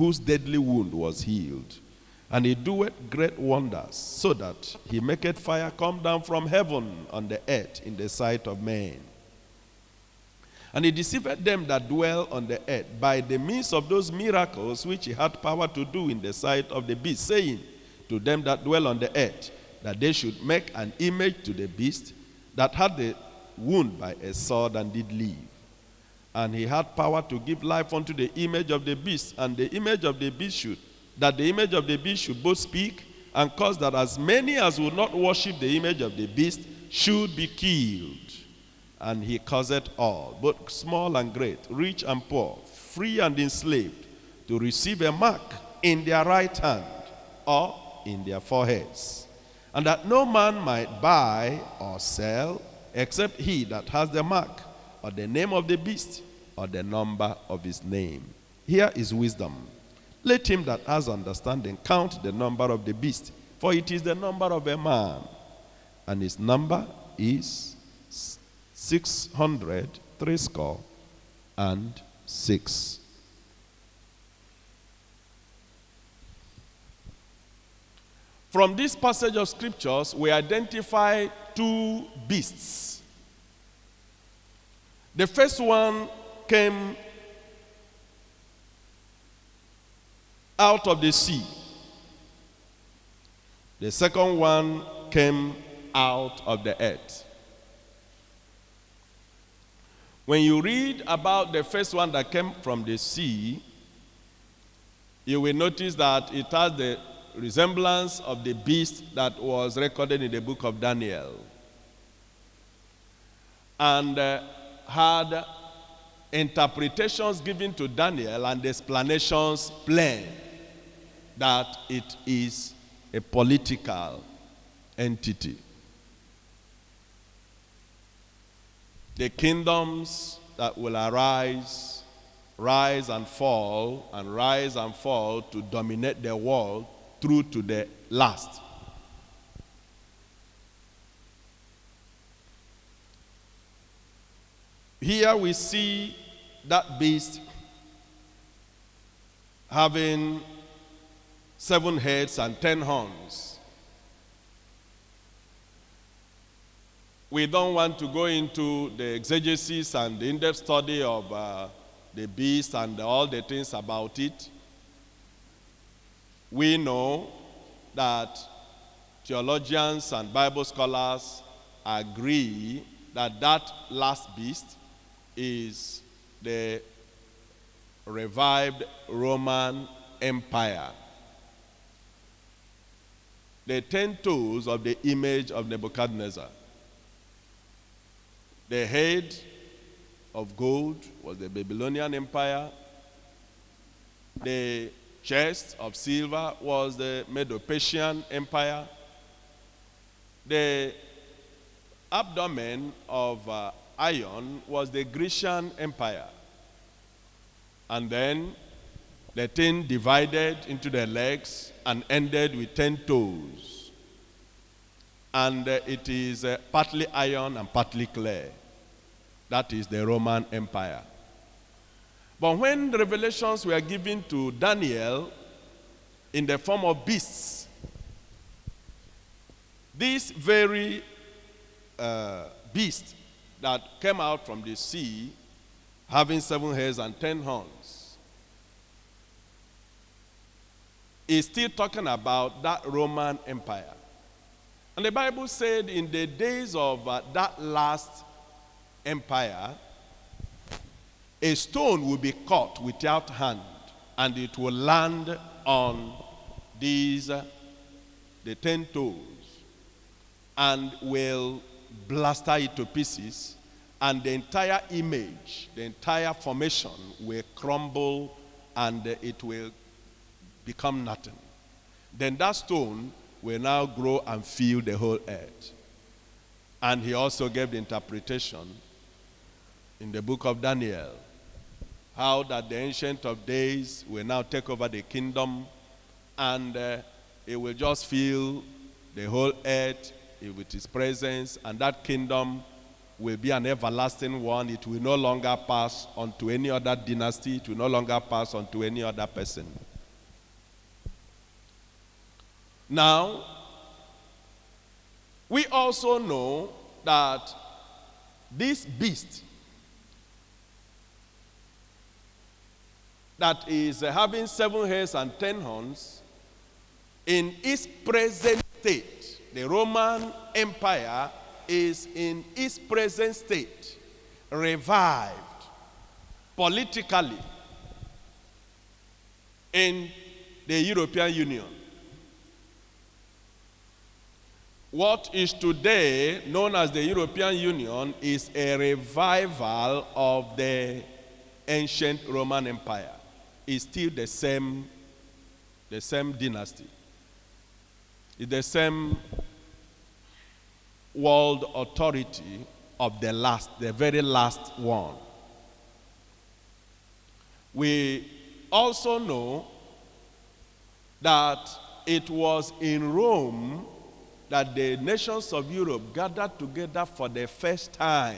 whose deadly wound was healed. And he doeth great wonders, so that he maketh fire come down from heaven on the earth in the sight of men. And he deceived them that dwell on the earth by the means of those miracles which he had power to do in the sight of the beast, saying to them that dwell on the earth, that they should make an image to the beast that had the wound by a sword and did live. And he had power to give life unto the image of the beast, and the image of the beast should both speak and cause that as many as would not worship the image of the beast should be killed. And he causeth all, both small and great, rich and poor, free and enslaved, to receive a mark in their right hand or in their foreheads, and that no man might buy or sell except he that has the mark, or the name of the beast, or the number of his name. Here is wisdom. Let him that has understanding count the number of the beast, for it is the number of a man, and his number is 666. From this passage of scriptures, we identify two beasts. The first one came out of the sea. The second one came out of the earth. When you read about the first one that came from the sea, you will notice that it has the resemblance of the beast that was recorded in the book of Daniel, and had interpretations given to Daniel and explanations plain that it is a political entity. The kingdoms that will rise and fall, and rise and fall to dominate the world through to the last. Here we see that beast having 7 heads and 10 horns. We don't want to go into the exegesis and the in-depth study of the beast and all the things about it. We know that theologians and Bible scholars agree that that last beast is the revived Roman Empire. The 10 toes of the image of Nebuchadnezzar. The head of gold was the Babylonian Empire. The chest of silver was the Medo-Persian Empire. The abdomen of iron was the Grecian Empire. And then the thing divided into the legs and ended with 10 toes. And it is partly iron and partly clay. That is the Roman Empire. But when the revelations were given to Daniel in the form of beasts, this very beast that came out from the sea, having 7 heads and 10 horns, is still talking about that Roman Empire. And the Bible said in the days of that last empire, a stone will be cut without hand, and it will land on these, the 10 toes, and will blaster it to pieces, and the entire image, the entire formation will crumble, and it will become nothing. Then that stone will now grow and fill the whole earth. And he also gave the interpretation in the book of Daniel, how that the Ancient of Days will now take over the kingdom, and it will just fill the whole earth with his presence, and that kingdom will be an everlasting one. It will no longer pass on to any other dynasty. It will no longer pass on to any other person. Now, we also know that this beast that is having 7 heads and 10 horns, in its present state, the Roman Empire is in its present state, revived politically in the European Union. What is today known as the European Union is a revival of the ancient Roman Empire. It's still the same dynasty. It's the same world authority of the very last one. We also know that it was in Rome that the nations of Europe gathered together for the first time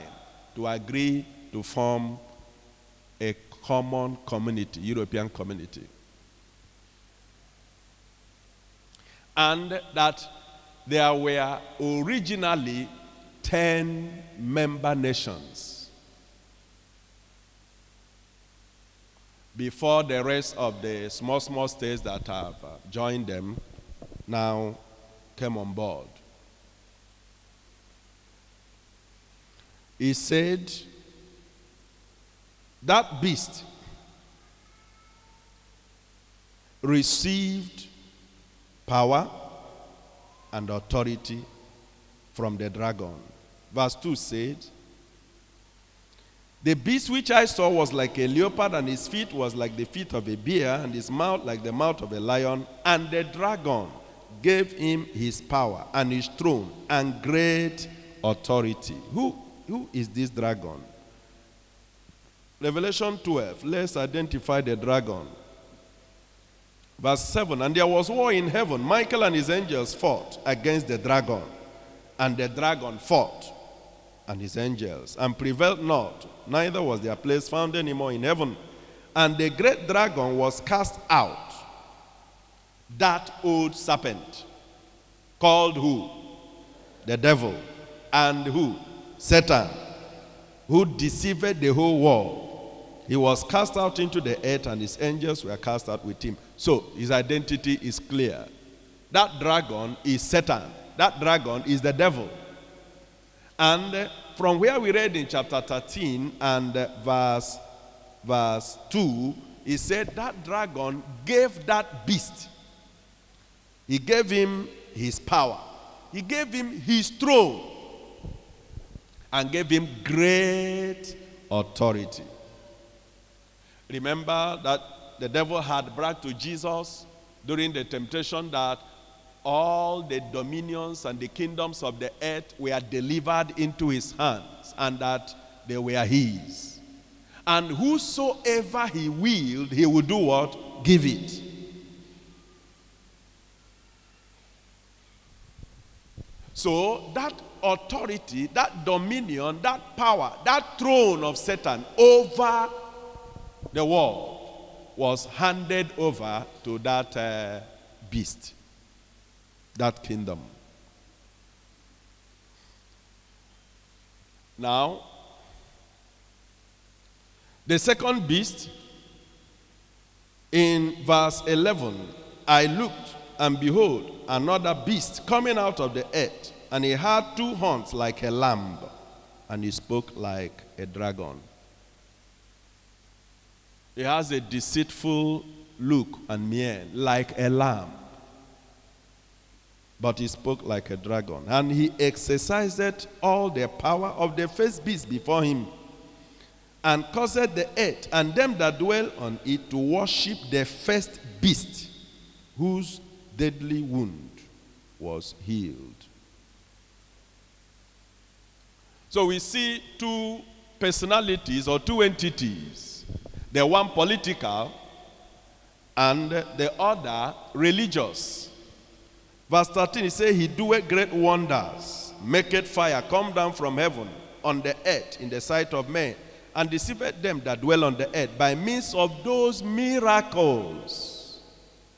to agree to form a common community, European community. And that there were originally 10 member nations before the rest of the small states that have joined them now came on board. He said that beast received power and authority from the dragon. Verse 2 said, the beast which I saw was like a leopard, and his feet was like the feet of a bear, and his mouth like the mouth of a lion. And the dragon gave him his power and his throne and great authority. Who is this dragon? Revelation 12, let's identify the dragon. Verse 7, and there was war in heaven. Michael and his angels fought against the dragon, and the dragon fought and his angels, and prevailed not, neither was their place found any more in heaven. And the great dragon was cast out, that old serpent, called who? The devil. And who? Satan, who deceived the whole world. He was cast out into the earth, and his angels were cast out with him. So his identity is clear. That dragon is Satan. That dragon is the devil. And from where we read in chapter 13 and verse 2, he said that dragon gave that beast, he gave him his power, he gave him his throne, and gave him great authority. Remember that the devil had bragged to Jesus during the temptation that all the dominions and the kingdoms of the earth were delivered into his hands, and that they were his. And whosoever he willed, he would do what? Give it. So that authority, that dominion, that power, that throne of Satan over the world was handed over to that beast, that kingdom. Now, the second beast, in verse 11, I looked, and behold, another beast coming out of the earth, and he had 2 horns like a lamb, and he spoke like a dragon. He has a deceitful look and mien, like a lamb. But he spoke like a dragon. And he exercised all the power of the first beast before him, and caused the earth and them that dwell on it to worship the first beast, whose deadly wound was healed. So we see 2 personalities or 2 entities. The one political and the other religious. Verse 13, he says, he doeth great wonders, maketh fire come down from heaven on the earth in the sight of men, and deceiveth them that dwell on the earth by means of those miracles.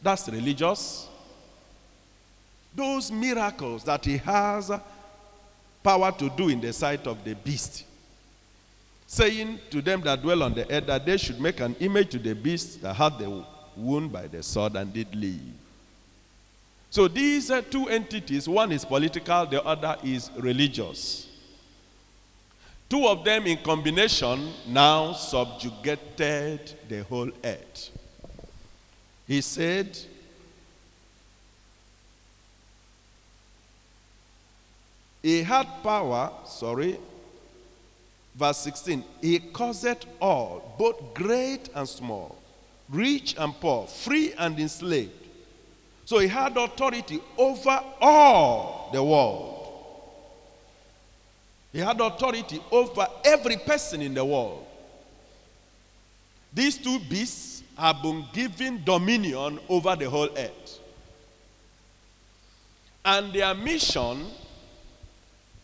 That's religious. those miracles that he has power to do in the sight of the beast, saying to them that dwell on the earth that they should make an image to the beast that had the wound by the sword and did live. So these are two entities. One is political, the other is religious. Two of them in combination now subjugated the whole earth. He said, he had power, verse 16, he caused all, both great and small, rich and poor, free and enslaved. So he had authority over all the world. He had authority over every person in the world. These two beasts have been given dominion over the whole earth. And their mission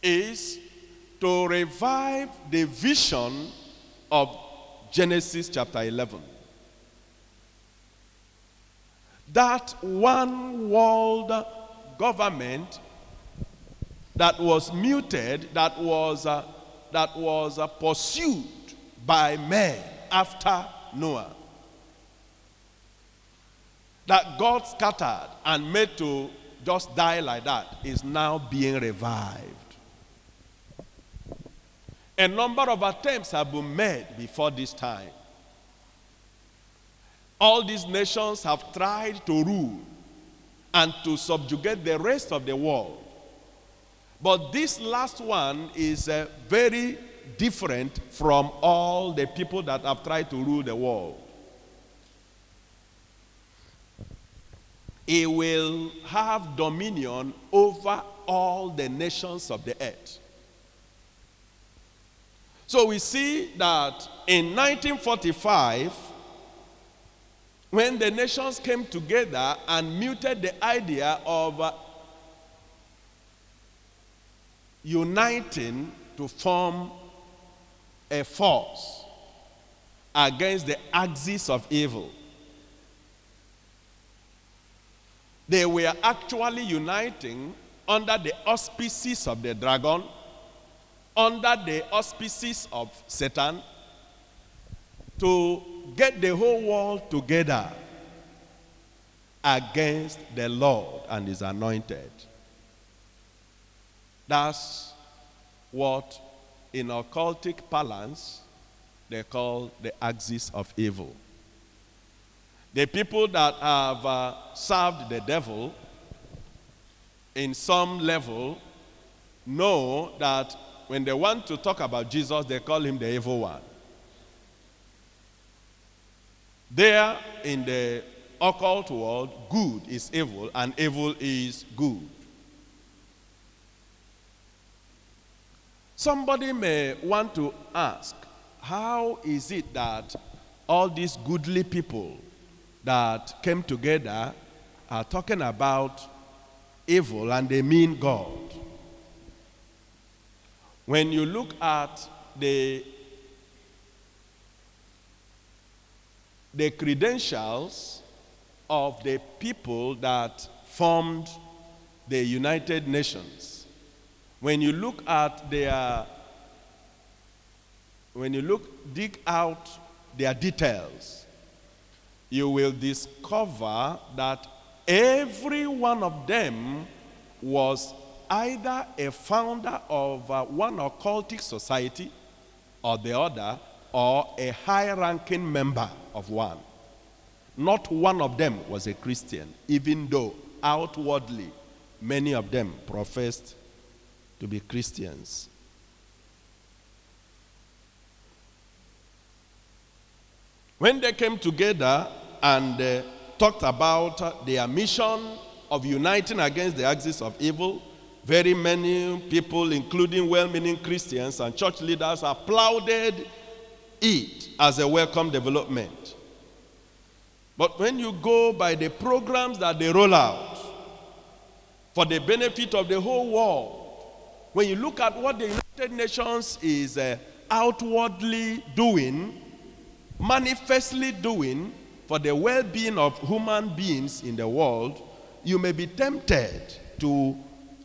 is to revive the vision of Genesis chapter 11. That one world government that was muted, that was pursued by men after Noah, that God scattered and made to just die like that, is now being revived. A number of attempts have been made before this time. All these nations have tried to rule and to subjugate the rest of the world. But this last one is very different from all the people that have tried to rule the world. He will have dominion over all the nations of the earth. So we see that in 1945, when the nations came together and muted the idea of uniting to form a force against the axis of evil, they were actually uniting under the auspices of the dragon, under the auspices of Satan, to get the whole world together against the Lord and his anointed. That's what in occultic parlance they call the axis of evil. The people that have served the devil in some level know that when they want to talk about Jesus, they call him the evil one. There in the occult world, good is evil and evil is good. Somebody may want to ask, how is it that all these goodly people that came together are talking about evil and they mean God? When you look at the credentials of the people that formed the United Nations, when you look at dig out their details, you will discover that every one of them was either a founder of one occultic society or the other, or a high-ranking member of one. Not one of them was a Christian, even though outwardly many of them professed to be Christians. When they came together and talked about their mission of uniting against the axis of evil, very many people, including well-meaning Christians and church leaders, applauded it as a welcome development. But when you go by the programs that they roll out for the benefit of the whole world, when you look at what the United Nations is outwardly doing, manifestly doing for the well-being of human beings in the world, you may be tempted to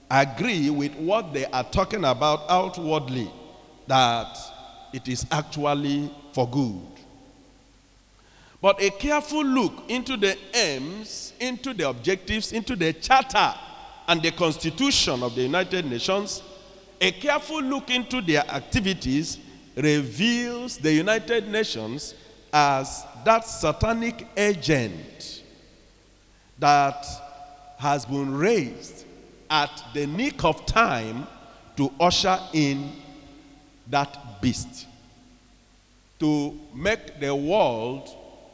agree with what they are talking about outwardly, that it is actually for good. But a careful look into the aims, into the objectives, into the charter and the constitution of the United Nations, a careful look into their activities reveals the United Nations as that satanic agent that has been raised at the nick of time to usher in that beast, to make the world,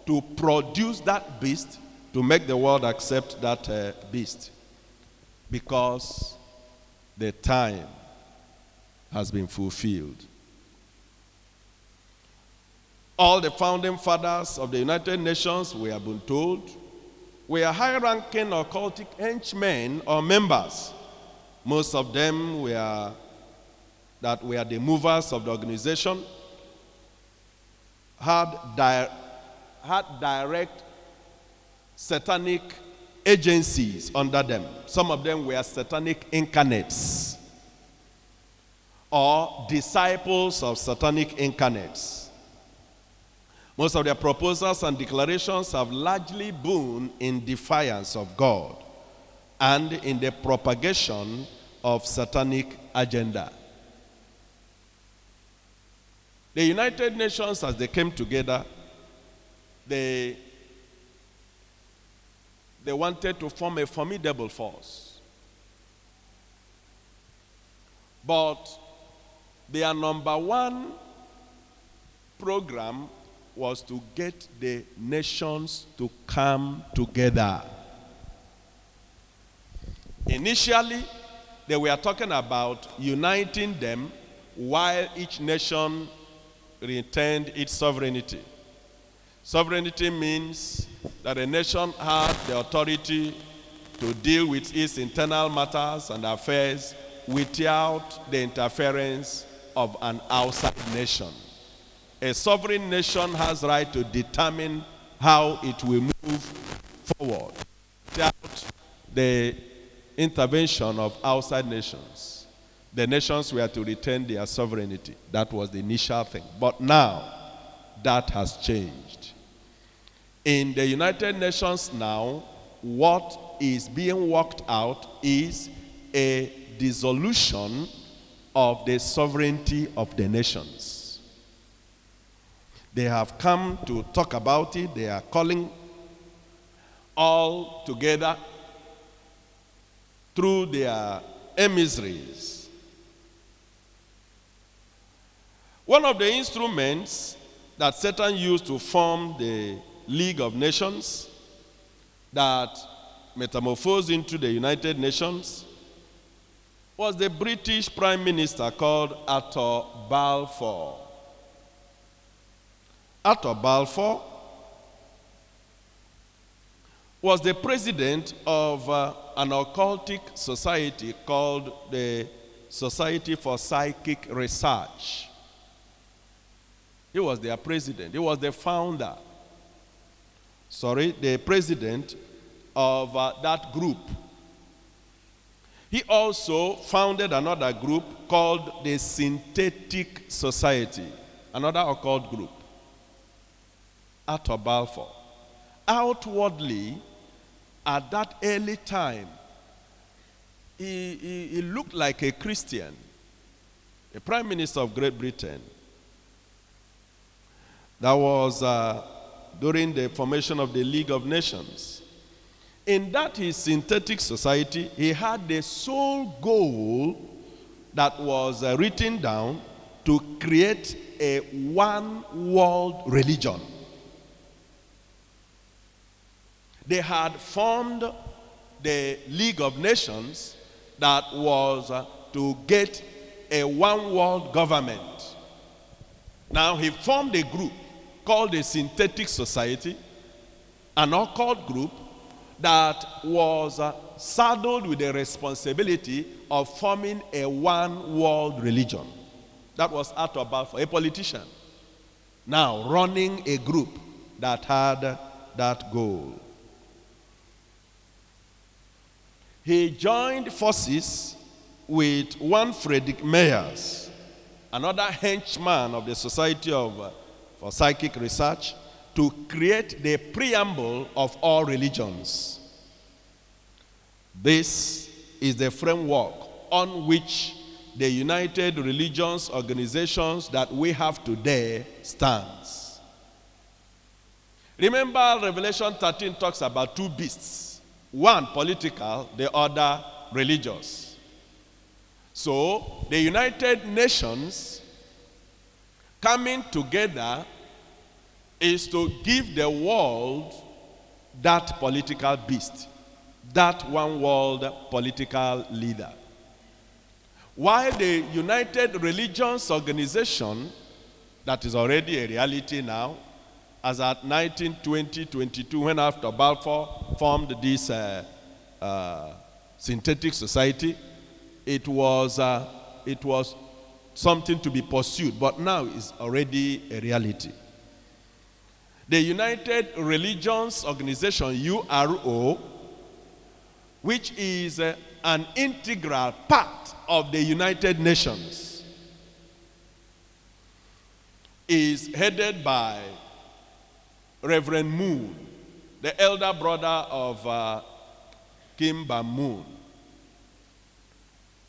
to produce that beast, to make the world accept that beast, because the time has been fulfilled. All the founding fathers of the United Nations, we have been told, were high-ranking occultic henchmen or members. Most of them were the movers of the organization, had direct satanic agencies under them. Some of them were satanic incarnates or disciples of satanic incarnates. Most of their proposals and declarations have largely been in defiance of God and in the propagation of satanic agenda. The United Nations, as they came together, they wanted to form a formidable force. But their number one program was to get the nations to come together. Initially, they were talking about uniting them while each nation retained its sovereignty. Sovereignty means that a nation had the authority to deal with its internal matters and affairs without the interference of an outside nation. A sovereign nation has right to determine how it will move forward without the intervention of outside nations. The nations were to retain their sovereignty. That was the initial thing. But now, that has changed. In the United Nations now, what is being worked out is a dissolution of the sovereignty of the nations. They have come to talk about it. They are calling all together through their emissaries. One of the instruments that Satan used to form the League of Nations that metamorphosed into the United Nations was the British Prime Minister called Arthur Balfour. Arthur Balfour was the president of an occultic society called the Society for Psychic Research. He was their president. He was the founder. The president of that group. He also founded another group called the Synthetic Society, another occult group. Arthur Balfour. Outwardly, at that early time, he looked like a Christian, a prime minister of Great Britain. That was during the formation of the League of Nations. In that his synthetic society, he had the sole goal that was written down to create a one world religion. They had formed the League of Nations that was to get a one world government. Now he formed a group called the Synthetic Society, an occult group that was saddled with the responsibility of forming a one world religion. That was Arthur Balfour, a politician, now running a group that had that goal. he joined forces with one Frederick Myers, another henchman of the Society for Psychic Research, to create the preamble of all religions. This is the framework on which the United Religions Organizations that we have today stands. Remember, Revelation 13 talks about two beasts, one political, the other religious. So, the United Nations coming together is to give the world that political beast, that one world political leader. While the United Religions Organization, that is already a reality now, as at 1920-22, when after Balfour formed this synthetic society, it was something to be pursued, but now it's already a reality. The United Religions Organization, URO, which is an integral part of the United Nations, is headed by Reverend Moon, the elder brother of Kim Ban-moon,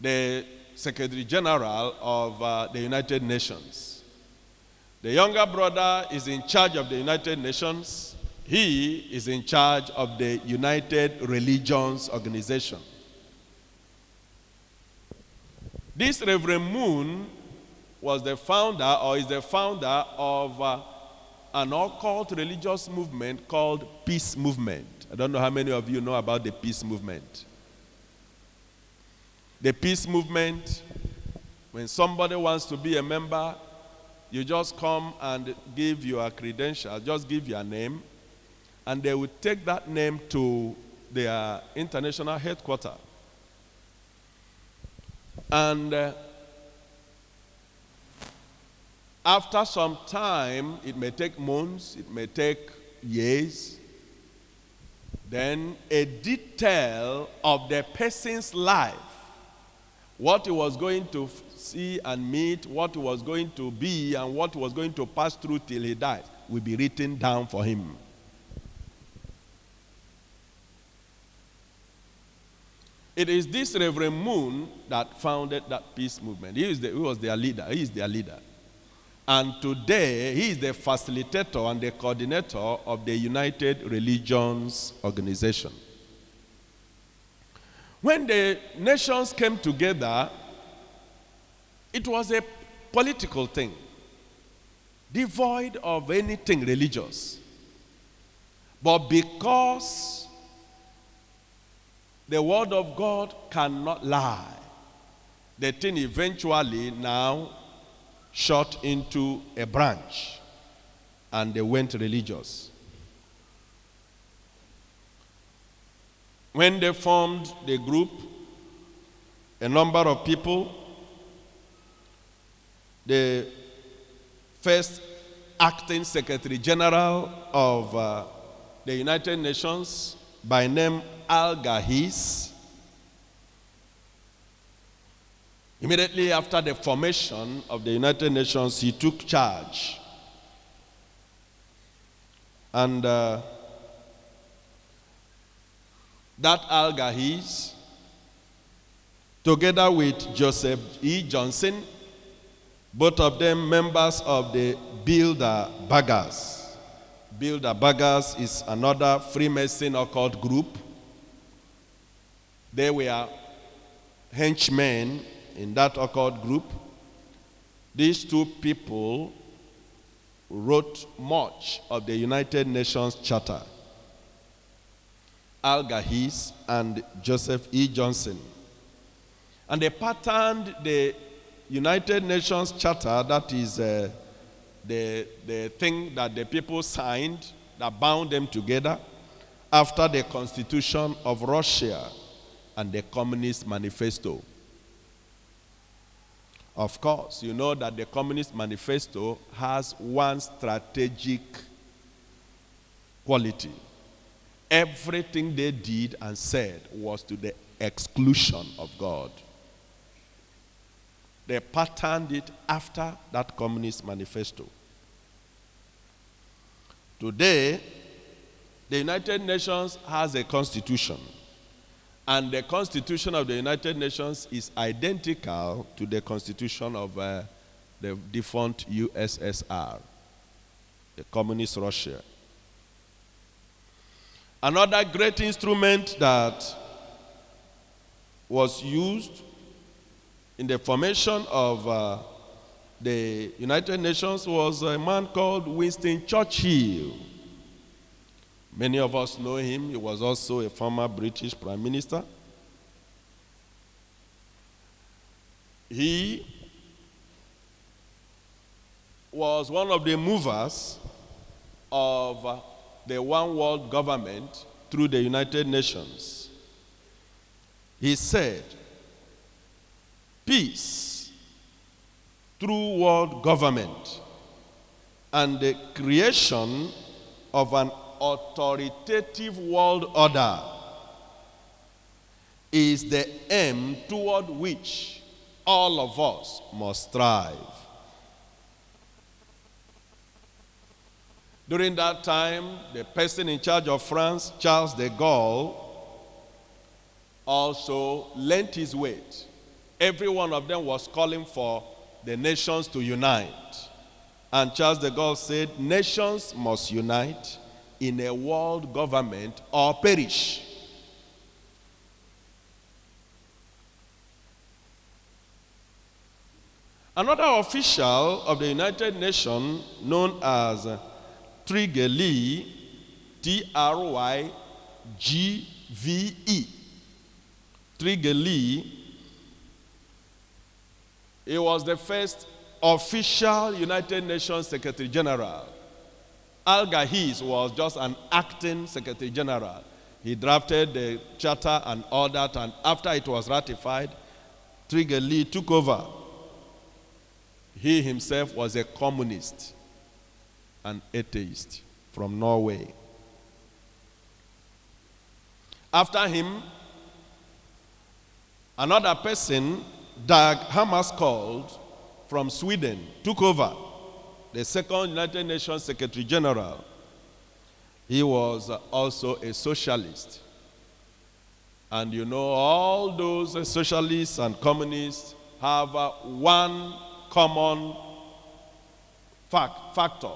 the Secretary General of the United Nations. The younger brother is in charge of the United Nations. He is in charge of the United Religions Organization. This Reverend Moon was the founder, or is the founder, of an occult religious movement called Peace Movement. I don't know how many of you know about the Peace Movement. The Peace Movement, when somebody wants to be a member, you just come and give your credentials, just give your name, and they will take that name to their international headquarters. And after some time, it may take months, it may take years, then a detail of the person's life, what he was going to see and meet, what he was going to be, and what he was going to pass through till he died, will be written down for him. It is this Reverend Moon that founded that peace movement. He was their leader. He is their leader. And today, he is the facilitator and the coordinator of the United Religions Organization. When the nations came together, it was a political thing, devoid of anything religious. But because the word of God cannot lie, the thing eventually now shot into a branch, and they went religious. When they formed the group, a number of people, the first acting Secretary General of the United Nations, by name Al-Gahis, immediately after the formation of the United Nations, he took charge. And that Al-Gahis, together with Joseph E. Johnson, both of them members of the Bilderbergers. Bilderbergers is another Freemason occult group. They were henchmen in that occult group. These two people wrote much of the United Nations Charter. Al-Gahis and Joseph E. Johnson. And they patterned the United Nations Charter, that is the thing that the people signed that bound them together, after the Constitution of Russia and the Communist Manifesto. Of course, you know that the Communist Manifesto has one strategic quality. everything they did and said was to the exclusion of God. They patterned it after that Communist Manifesto. Today, the United Nations has a constitution, and the constitution of the United Nations is identical to the constitution of the defunct USSR, the communist Russia. Another great instrument that was used in the formation of the United Nations was a man called Winston Churchill. Many of us know him. He was also a former British Prime Minister. He was one of the movers of the one world government through the United Nations. He said, peace through world government and the creation of an authoritative world order is the aim toward which all of us must strive. During that time, the person in charge of France, Charles de Gaulle, also lent his weight. Every one of them was calling for the nations to unite. And Charles de Gaulle said, nations must unite in a world government or perish. Another official of the United Nations, known as Tryggve, Tryggve, Tryggve, he was the first official United Nations Secretary General. Al-Gahiz was just an acting Secretary General. He drafted the charter and all that, and after it was ratified, Tryggve took over. He himself was a communist, an atheist from Norway. After him, another person, Dag Hammarskjöld from Sweden, took over, the second United Nations Secretary General. He was also a socialist. And you know, all those socialists and communists have one common factor,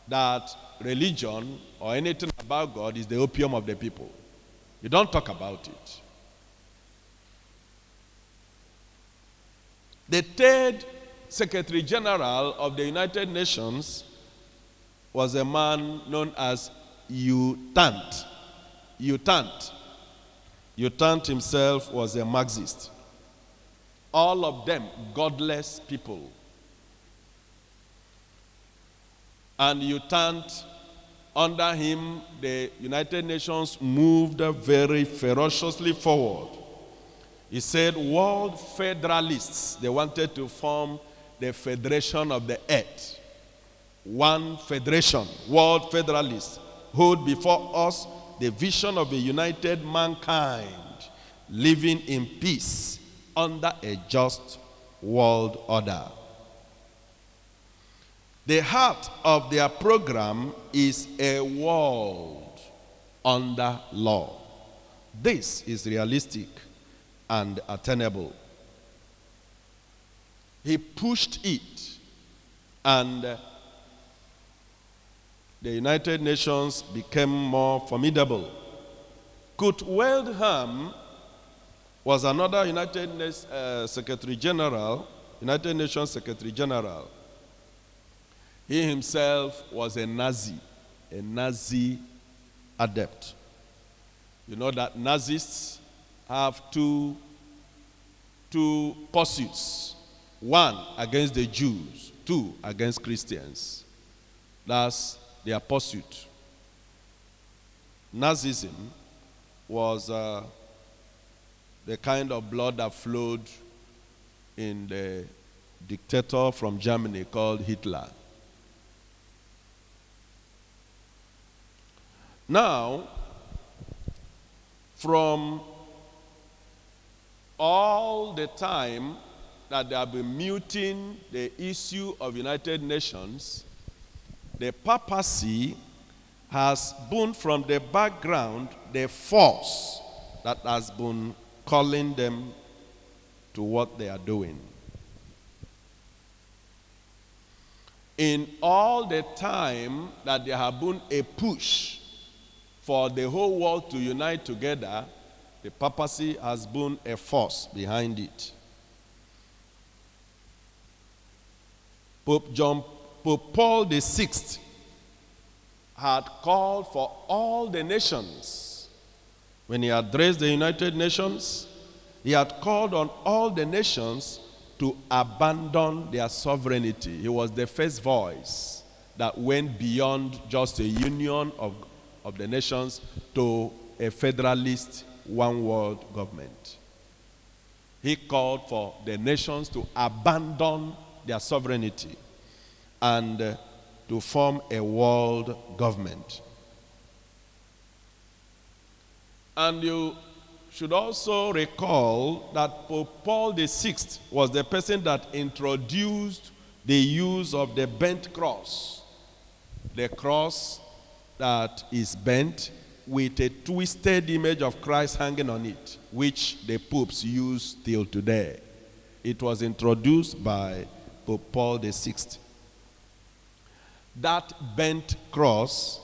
that religion or anything about God is the opium of the people. You don't talk about it. The third Secretary General of the United Nations was a man known as Utant. Utant himself was a Marxist. All of them godless people. And Utant, under him, the United Nations moved very ferociously forward. He said world federalists, they wanted to form the federation of the earth. One federation, world federalists, hold before us the vision of a united mankind living in peace under a just world order. The heart of their program is a world under law. This is realistic and attainable. He pushed it, and the United Nations became more formidable. Kurt Waldheim was another United Nations Secretary General. He himself was a Nazi adept. You know that Nazists have two pursuits. One against the Jews, two against Christians. That's their pursuit. Nazism was the kind of blood that flowed in the dictator from Germany called Hitler. Now, From all the time that they have been mooting the issue of United Nations, the papacy has been from the background the force that has been calling them to what they are doing. In all the time that there have been a push for the whole world to unite together, the papacy has been a force behind it. Pope Paul VI had called for all the nations. When he addressed the United Nations, he had called on all the nations to abandon their sovereignty. He was the first voice that went beyond just a union of the nations to a federalist one-world government. He called for the nations to abandon their sovereignty and to form a world government. And you should also recall that Pope Paul VI was the person that introduced the use of the bent cross. The cross that is bent with a twisted image of Christ hanging on it, which the popes use till today. It was introduced by Pope Paul VI. That bent cross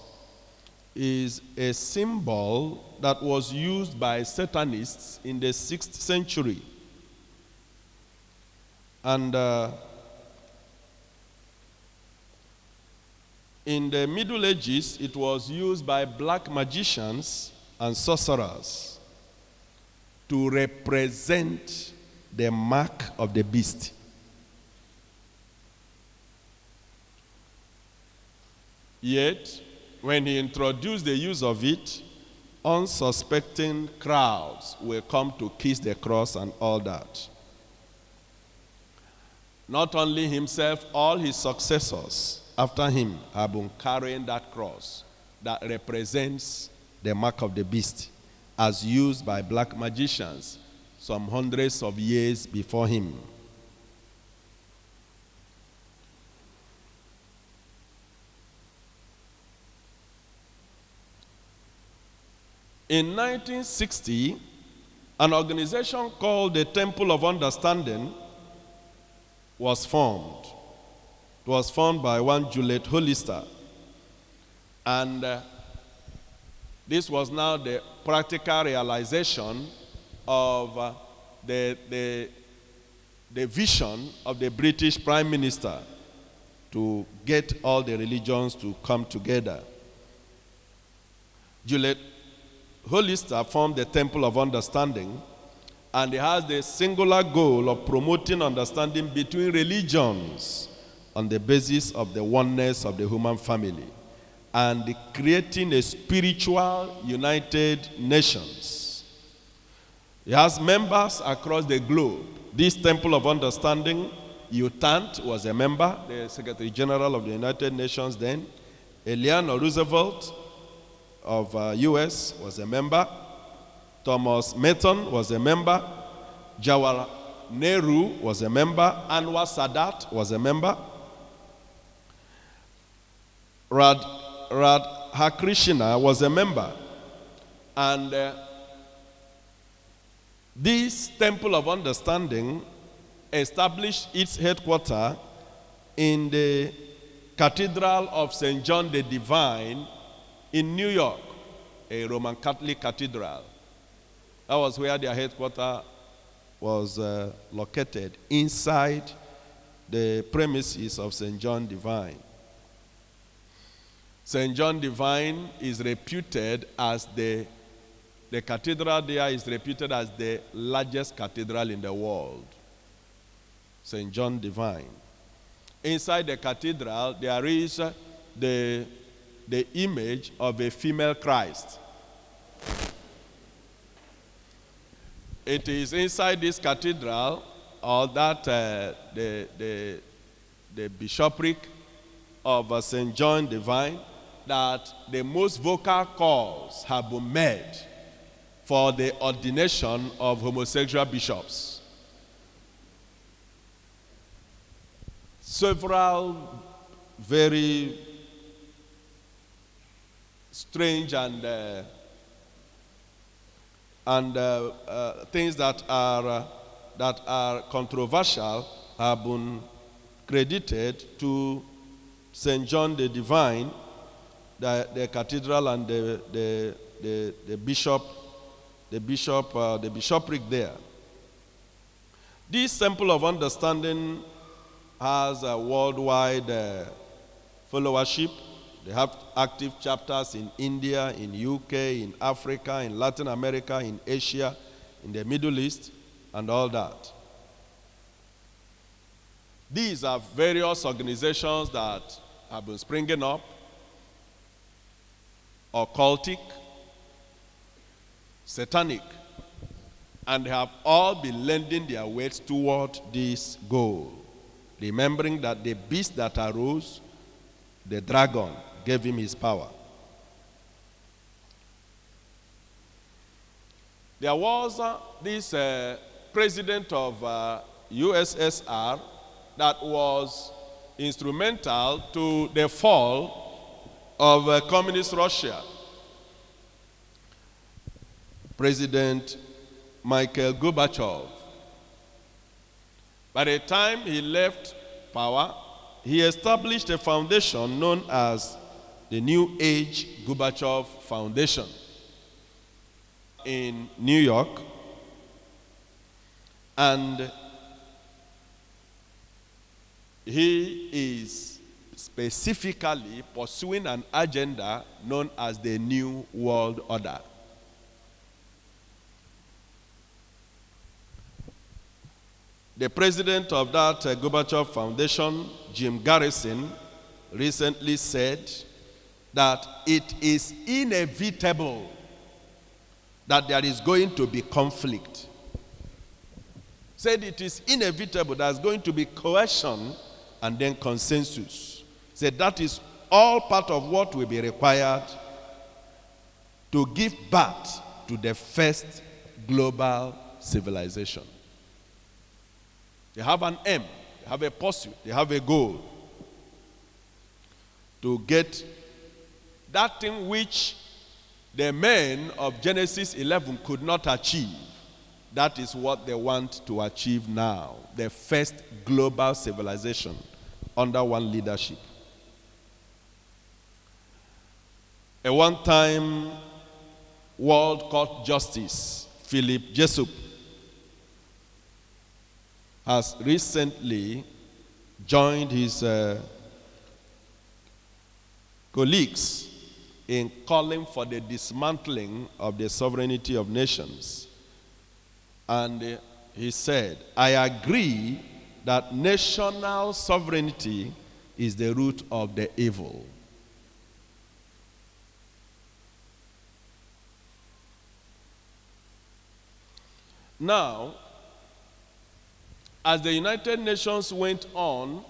is a symbol that was used by Satanists in the 6th century. And in the Middle Ages, it was used by black magicians and sorcerers to represent the mark of the beast. Yet, when he introduced the use of it, unsuspecting crowds will come to kiss the cross and all that. Not only himself, all his successors after him have been carrying that cross that represents the mark of the beast as used by black magicians some hundreds of years before him. In 1960, an organization called the Temple of Understanding was formed. It was formed by one Juliet Hollister. And this was now the practical realization of the vision of the British Prime Minister to get all the religions to come together. Juliet Hollister formed the Temple of Understanding, and it has the singular goal of promoting understanding between religions on the basis of the oneness of the human family and creating a spiritual united nations. It has members across the globe. This Temple of Understanding, Utant was a member, the Secretary General of the United Nations then. Eleanor Roosevelt of U.S. was a member. Thomas Merton was a member. Jawaharlal Nehru was a member. Anwar Sadat was a member. Radhakrishna was a member. And this Temple of Understanding established its headquarters in the Cathedral of St. John the Divine in New York, a Roman Catholic cathedral. That was where their headquarters was located, inside the premises of St. John Divine. St. John Divine is reputed as the cathedral there is reputed as the largest cathedral in the world. St. John Divine. Inside the cathedral, there is the image of a female Christ. It is inside this cathedral, or that the bishopric of St. John Divine, that the most vocal calls have been made for the ordination of homosexual bishops. Several very strange and things that are controversial have been credited to St. John the Divine, the cathedral, and the bishopric there. This Temple of Understanding has a worldwide followership. They have active chapters in India, in UK, in Africa, in Latin America, in Asia, in the Middle East, and all that. These are various organizations that have been springing up, occultic, satanic, and have all been lending their weights toward this goal, remembering that the beast that arose, the dragon, gave him his power. There was this president of USSR that was instrumental to the fall of communist Russia. President Mikhail Gorbachev. By the time he left power, he established a foundation known as the New Age Gorbachev Foundation in New York, and he is specifically pursuing an agenda known as the New World Order. The president of that Gorbachev Foundation, Jim Garrison, recently said that it is inevitable that there is going to be conflict. Said it is inevitable there's going to be coercion and then consensus. Said that is all part of what will be required to give birth to the first global civilization. They have an aim, they have a pursuit, they have a goal to get that thing which the men of Genesis 11 could not achieve. That is what they want to achieve now. The first global civilization under one leadership. A one-time World Court Justice, Philip Jessup, has recently joined his colleagues in calling for the dismantling of the sovereignty of nations. And he said, I agree that national sovereignty is the root of the evil. Now, as the United Nations went on,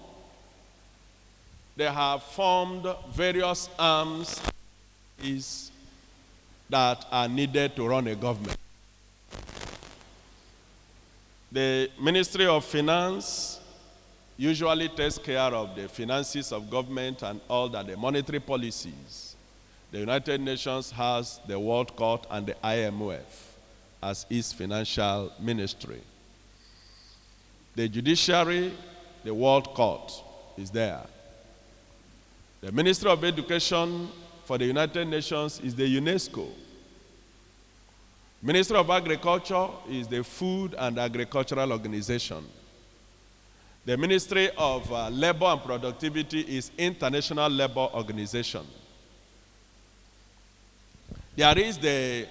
they have formed various arms that are needed to run a government. The Ministry of Finance usually takes care of the finances of government and all that, the monetary policies. The United Nations has the World Court and the IMF as its financial ministry. The judiciary, the World Court is there. The Ministry of Education for the United Nations is the UNESCO. Ministry of Agriculture is the Food and Agricultural Organization. The Ministry of Labor and Productivity is International Labor Organization. There is the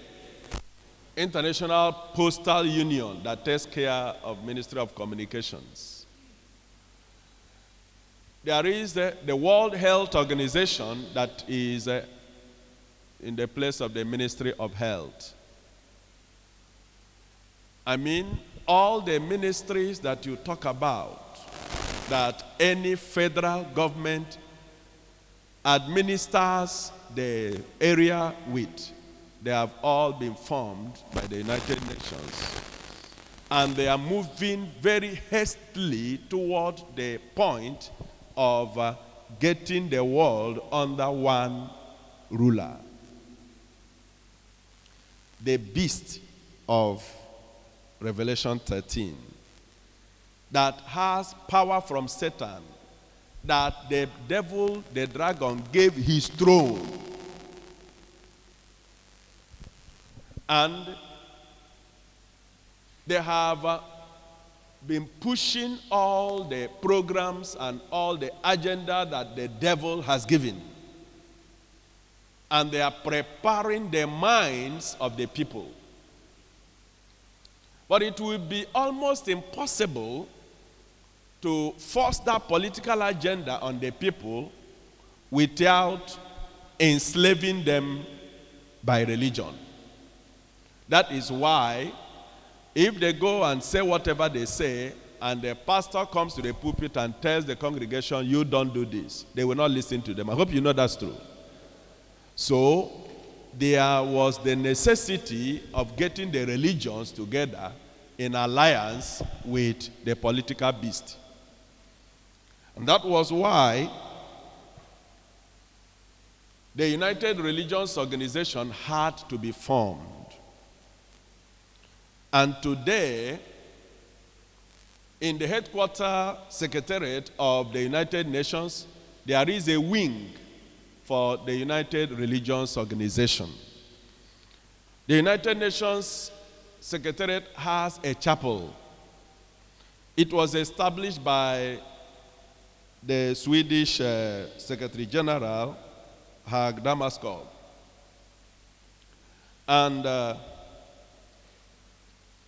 International Postal Union that takes care of Ministry of Communications. There is the World Health Organization that is in the place of the Ministry of Health. I mean, all the ministries that you talk about, that any federal government administers the area with, they have all been formed by the United Nations. And they are moving very hastily toward the point of getting the world under one ruler. The beast of Revelation 13 that has power from Satan, that the devil, the dragon, gave his throne. And they have been pushing all the programs and all the agenda that the devil has given. And they are preparing the minds of the people. But it will be almost impossible to force that political agenda on the people without enslaving them by religion. That is why if they go and say whatever they say, and the pastor comes to the pulpit and tells the congregation, you don't do this, they will not listen to them. I hope you know that's true. So there was the necessity of getting the religions together in alliance with the political beast. And that was why the United Religions Organization had to be formed. And today, in the headquarters secretariat of the United Nations, there is a wing for the United Religions Organization. The United Nations Secretariat has a chapel. It was established by the Swedish Secretary General, Hag Damaskov. And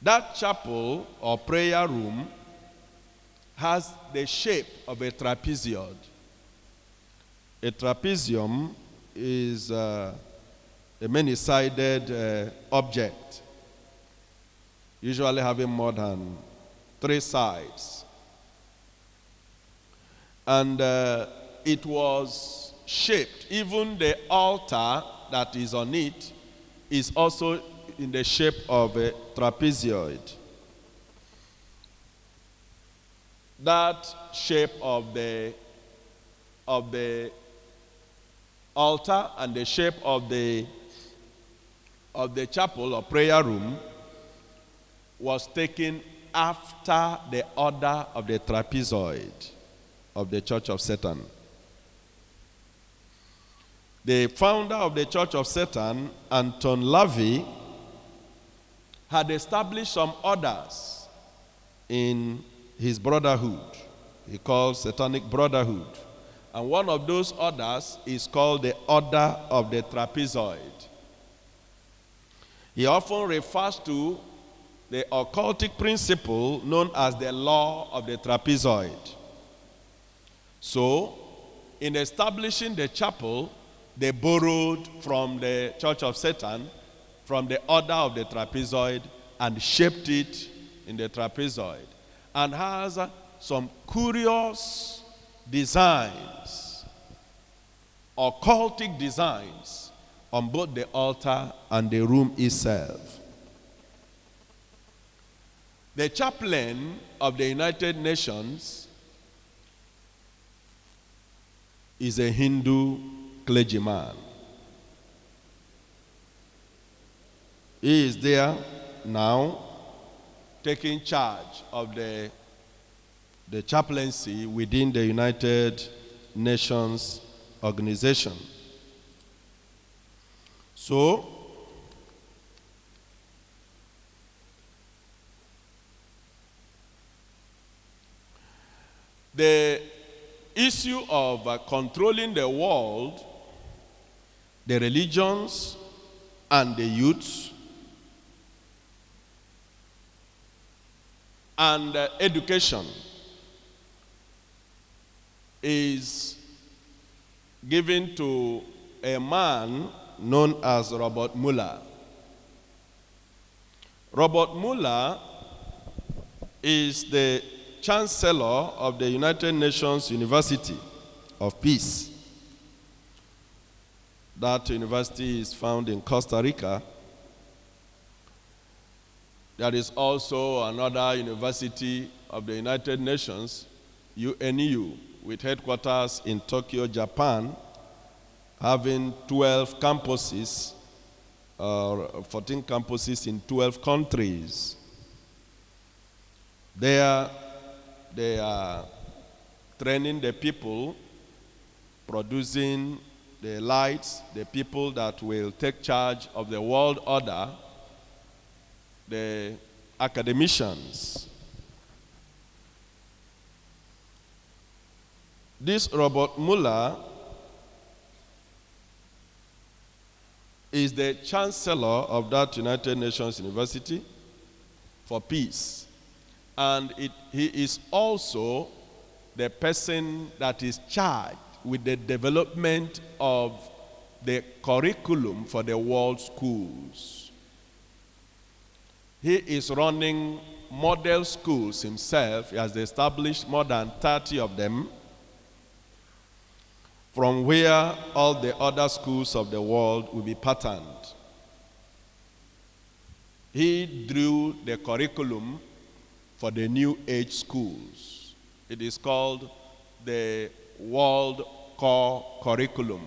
that chapel or prayer room has the shape of a trapezoid. A trapezium is a many-sided object, usually having more than 3 sides. And it was shaped. Even the altar that is on it is also in the shape of a trapezoid. That shape of the altar and the shape of the chapel or prayer room was taken after the order of the trapezoid of the Church of Satan. The founder of the Church of Satan, Anton LaVey, had established some orders in his brotherhood. He called Satanic Brotherhood. And one of those orders is called the Order of the Trapezoid. He often refers to the occultic principle known as the law of the trapezoid. So, in establishing the chapel, they borrowed from the Church of Satan, from the order of the trapezoid, and shaped it in the trapezoid. And has some curious designs, occultic designs, on both the altar and the room itself. The chaplain of the United Nations is a Hindu clergyman. He is there now taking charge of the chaplaincy within the United Nations organization. So, the issue of controlling the world, the religions, and the youths, and education is given to a man known as Robert Mueller. Robert Mueller is the Chancellor of the United Nations University of Peace. That university is found in Costa Rica. There is also another university of the United Nations, UNU, with headquarters in Tokyo, Japan, having 12 campuses, 14 campuses in 12 countries. There, they are training the people, producing the lights, the people that will take charge of the world order, the academicians. This Robert Mueller is the chancellor of that United Nations University for Peace. And he is also the person that is charged with the development of the curriculum for the world schools. He is running model schools himself. He has established more than 30 of them, from where all the other schools of the world will be patterned. He drew the curriculum for the New Age schools. It is called the World Core Curriculum.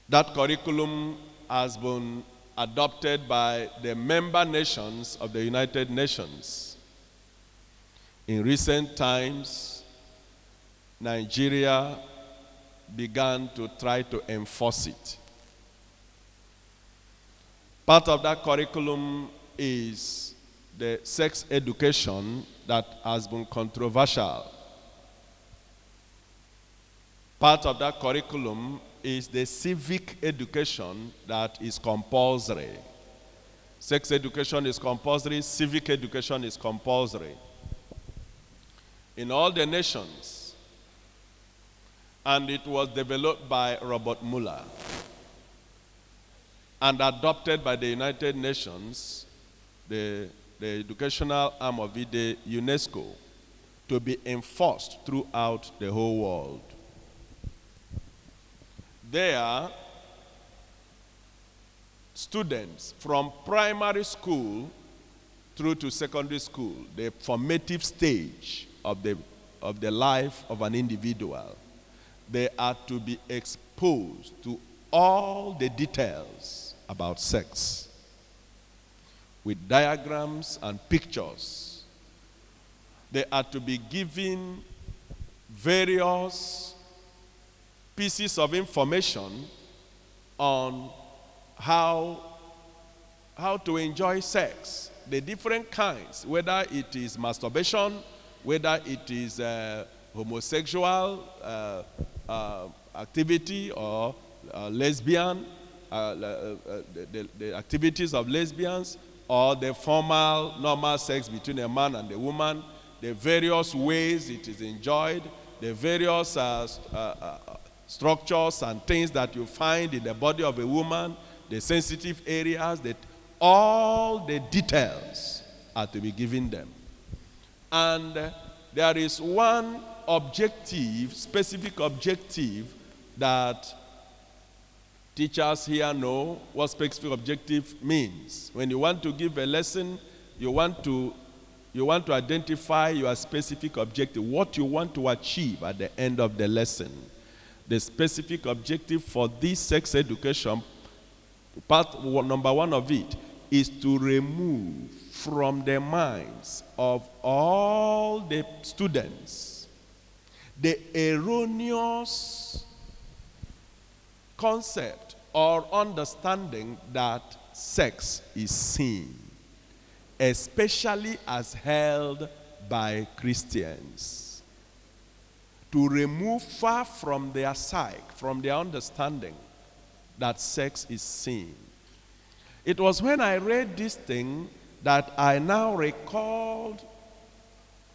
That curriculum has been adopted by the member nations of the United Nations. In recent times, Nigeria began to try to enforce it. Part of that curriculum is the sex education that has been controversial. Part of that curriculum is the civic education that is compulsory. Sex education is compulsory, civic education is compulsory. In all the nations. And it was developed by Robert Mueller and adopted by the United Nations, the educational arm of it, the UNESCO, to be enforced throughout the whole world. There, students from primary school through to secondary school, the formative stage of the life of an individual, they are to be exposed to all the details about sex, with diagrams and pictures. They are to be given various pieces of information on how to enjoy sex, the different kinds, whether it is masturbation, whether it is homosexual activity or lesbian, the activities of lesbians, or the formal, normal sex between a man and a woman, the various ways it is enjoyed, the various structures and things that you find in the body of a woman, the sensitive areas, that all the details are to be given them. And there is one objective, specific objective, that teachers here know what specific objective means. When you want to give a lesson, you want to identify your specific objective, what you want to achieve at the end of the lesson. The specific objective for this sex education, number one of it, is to remove from the minds of all the students the erroneous concept or understanding that sex is sin, especially as held by Christians. To remove far from their psyche, from their understanding, that sex is sin. It was when I read this thing that I now recalled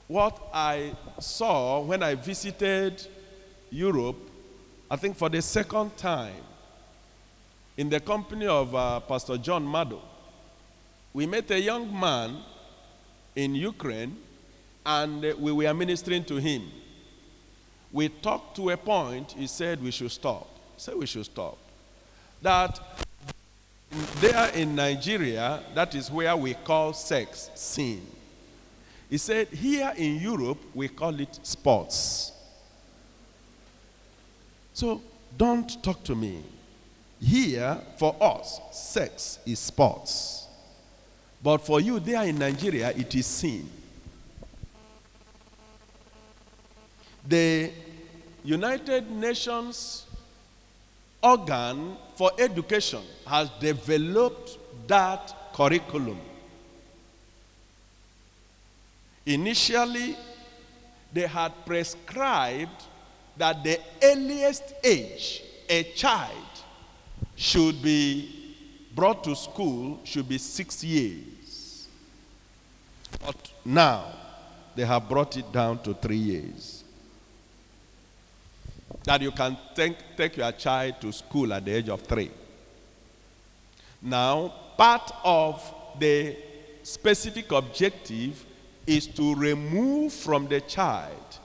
what I saw when I visited Europe, I think for the second time, in the company of Pastor John Mado. We met a young man in Ukraine, and we were ministering to him. We talked to a point, he said we should stop. He said we should stop. That there in Nigeria, that is where we call sex sin. He said here in Europe, we call it sports. So don't talk to me. Here, for us, sex is sports. But for you there in Nigeria, it is sin. The United Nations organ for education has developed that curriculum. Initially, they had prescribed that the earliest age a child should be brought to school should be 6 years. But now, they have brought it down to 3 years. That you can take your child to school at the age of 3. Now, part of the specific objective is to remove from the child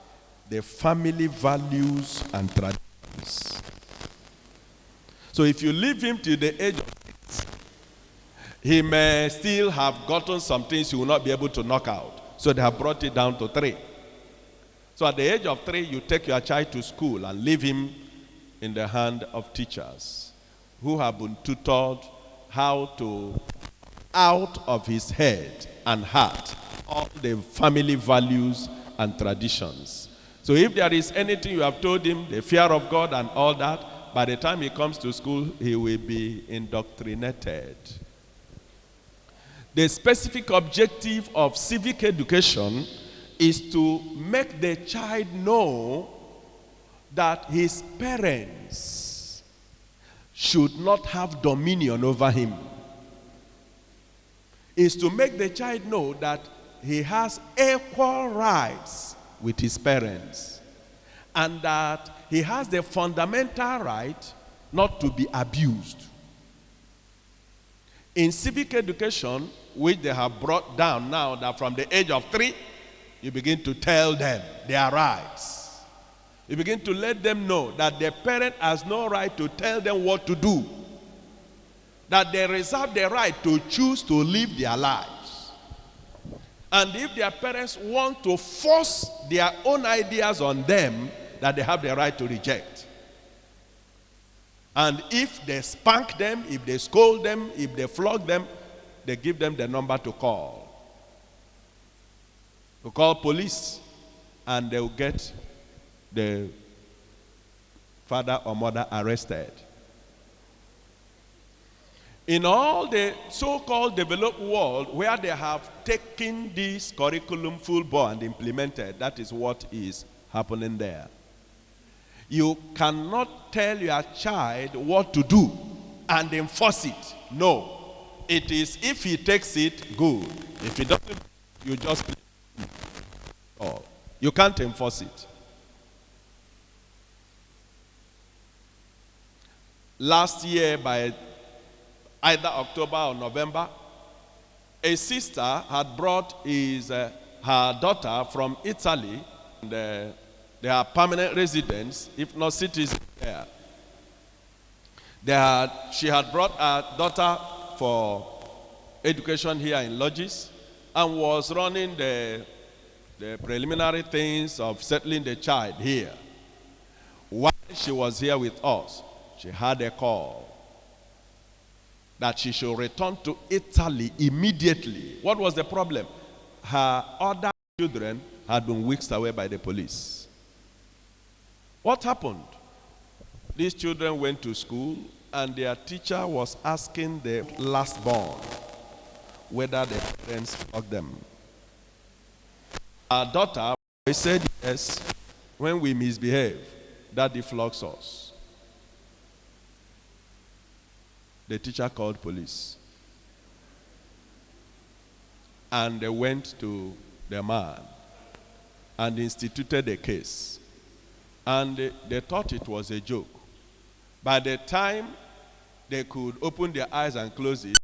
the family values and traditions. So if you leave him till the age of 6, he may still have gotten some things he will not be able to knock out. So they have brought it down to 3. So at the age of 3, you take your child to school and leave him in the hand of teachers who have been tutored how to out of his head and heart all the family values and traditions. So if there is anything you have told him, the fear of God and all that, by the time he comes to school, he will be indoctrinated. The specific objective of civic education is to make the child know that his parents should not have dominion over him. Is to make the child know that he has equal rights with his parents, and that he has the fundamental right not to be abused. In civic education, which they have brought down now, that from the age of 3, you begin to tell them their rights. You begin to let them know that the parent has no right to tell them what to do. That they reserve the right to choose to live their lives. And if their parents want to force their own ideas on them, that they have the right to reject. And if they spank them, if they scold them, if they flog them, they give them the number to call. To call police, and they will get the father or mother arrested. In all the so-called developed world where they have taken this curriculum full bore and implemented, that is what is happening there. You cannot tell your child what to do and enforce it. No. It is, if he takes it, good. If he doesn't, you just play. Oh, you can't enforce it. Last year, by either October or November, a sister had brought her daughter from Italy. And, they are permanent residents, if not citizens there. She had brought her daughter for education here in Lodges and was running the preliminary things of settling the child here. While she was here with us, she had a call that she should return to Italy immediately. What was the problem? Her other children had been whisked away by the police. What happened? These children went to school, and their teacher was asking the last born whether the parents flogged them. Our daughter said yes, when we misbehave, Daddy flogs us. The teacher called police. And they went to the man and instituted a case. And they thought it was a joke. By the time they could open their eyes and close it,